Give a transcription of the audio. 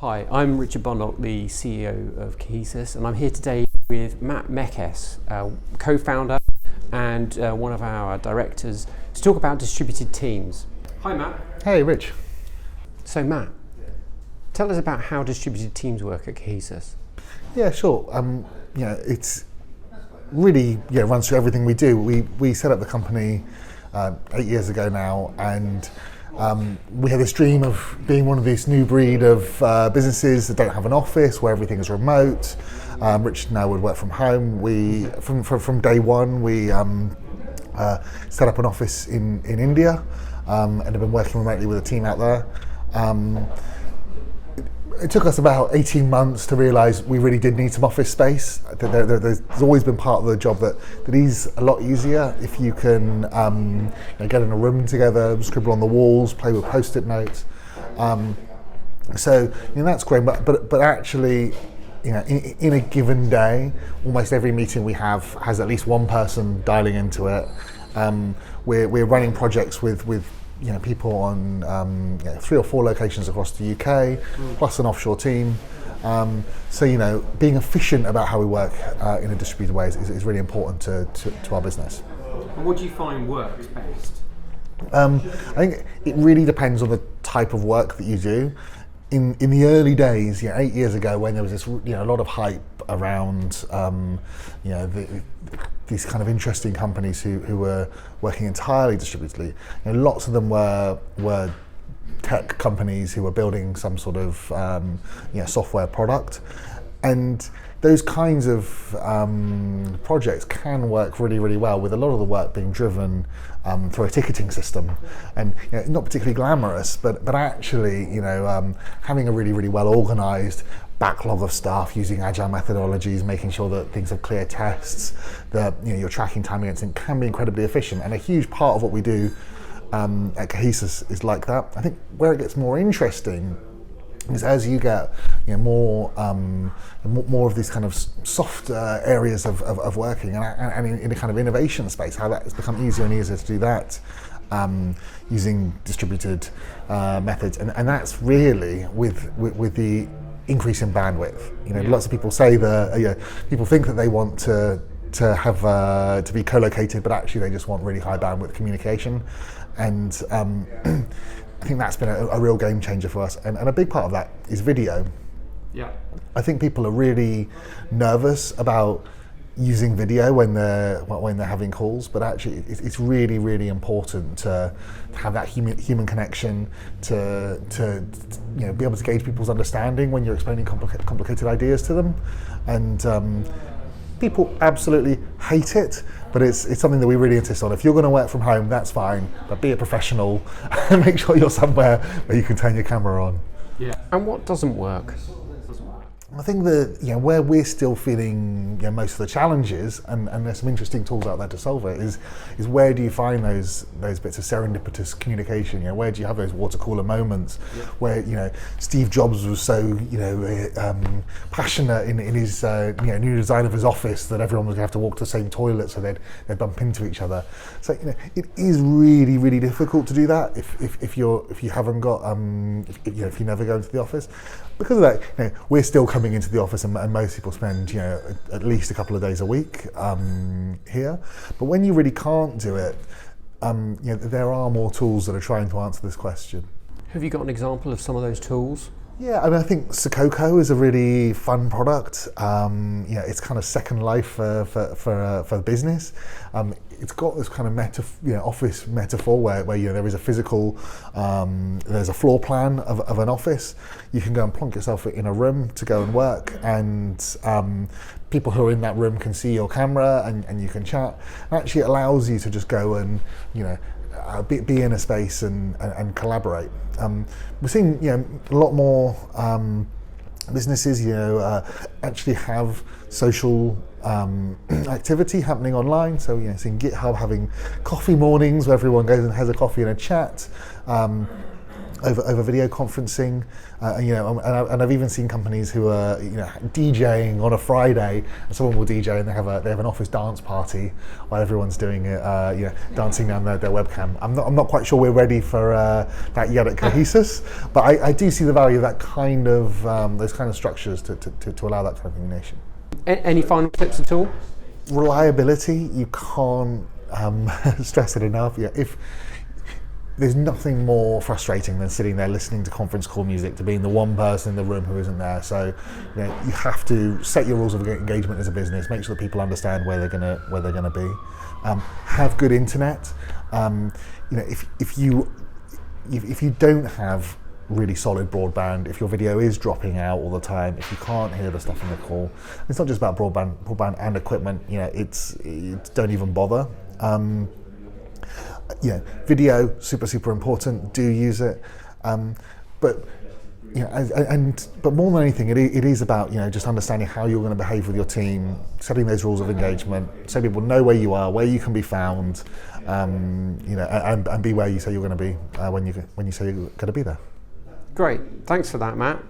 Hi, I'm Richard Bonlock, the CEO of Cohaesus, and I'm here today with Matt Meckes, co-founder and one of our directors, to talk about distributed teams. Hi Matt. Hey Rich. So Matt, tell us about how distributed teams work at Cohaesus. Yeah, sure. It's really runs through everything we do. We set up the company 8 years ago now, and we had this dream of being one of these new breed of businesses that don't have an office, where everything is remote. Rich now would work from home. From day one, we set up an office in India and have been working remotely with a team out there. It took us about 18 months to realise we really did need some office space. There's always been part of the job that is a lot easier if you can get in a room together, scribble on the walls, play with post-it notes. So that's great, but actually, in a given day, almost every meeting we have has at least one person dialing into it. We're running projects with people on 3 or 4 locations across the UK, plus an offshore team. So being efficient about how we work in a distributed way is really important to our business. And what do you find works best? I think it really depends on the type of work that you do. In the early days, 8 years ago, when there was this a lot of hype around these kind of interesting companies who were working entirely distributedly, lots of them were tech companies who were building some sort of software product, and those kinds of projects can work really, really well, with a lot of the work being driven through a ticketing system, and not particularly glamorous, but actually having a really, really well organised backlog of stuff, using agile methodologies, making sure that things have clear tests, that you're tracking time against it, can be incredibly efficient. And a huge part of what we do at Cohaesus is like that. I think where it gets more interesting is as you get more of these kind of soft areas of working, and in a kind of innovation space, how that has become easier and easier to do that using distributed methods, and that's really with the increase in bandwidth. Lots of people say people think that they want to have to be co-located, but actually they just want really high bandwidth communication, and I think that's been a real game changer for us, and a big part of that is video. Yeah. I think people are really nervous about using video when they're having calls, but actually it's really, really important to have that human connection, to be able to gauge people's understanding when you're explaining complicated ideas to them, and people absolutely hate it, but it's something that we really insist on. If you're going to work from home, that's fine, but be a professional and make sure you're somewhere where you can turn your camera on. Yeah. And what doesn't work? I think that where we're still feeling most of the challenges, and there's some interesting tools out there to solve it, is where do you find those bits of serendipitous communication? Where do you have those water cooler moments where Steve Jobs was so passionate in his new design of his office that everyone was going to have to walk to the same toilet, so they'd bump into each other. So it is really, really difficult to do that if you haven't got if you never go into the office. Because of that, we're still coming into the office, and most people spend at least a couple of days a week here. But when you really can't do it, there are more tools that are trying to answer this question. Have you got an example of some of those tools? Yeah, I think Sococo is a really fun product. It's kind of second life for business. It's got this kind of office metaphor where there is a physical, there's a floor plan of an office. You can go and plonk yourself in a room to go and work, and people who are in that room can see your camera, and you can chat. And actually, it allows you to just go and be in a space and collaborate. We're seeing a lot more businesses actually have social activity happening online. So seeing GitHub having coffee mornings where everyone goes and has a coffee and a chat. over video conferencing, and I've even seen companies who are DJing on a Friday, and someone will DJ and they have an office dance party while everyone's doing it, dancing down their webcam. I'm not quite sure we're ready for that yet at Cohaesus, but I do see the value of that kind of those kind of structures to allow that kind of communication. Any final tips at all? Reliability, you can't stress it enough. If there's nothing more frustrating than sitting there listening to conference call music, to being the one person in the room who isn't there. So you have to set your rules of engagement as a business, make sure that people understand where they're gonna be. Have good internet. If you don't have really solid broadband, if your video is dropping out all the time, if you can't hear the stuff in the call, it's not just about broadband and equipment. It's don't even bother. Video, super important. Do use it, but more than anything, it is about just understanding how you're going to behave with your team, setting those rules of engagement, so people know where you are, where you can be found, and be where you say you're going to be when you say you're going to be there. Great, thanks for that, Matt.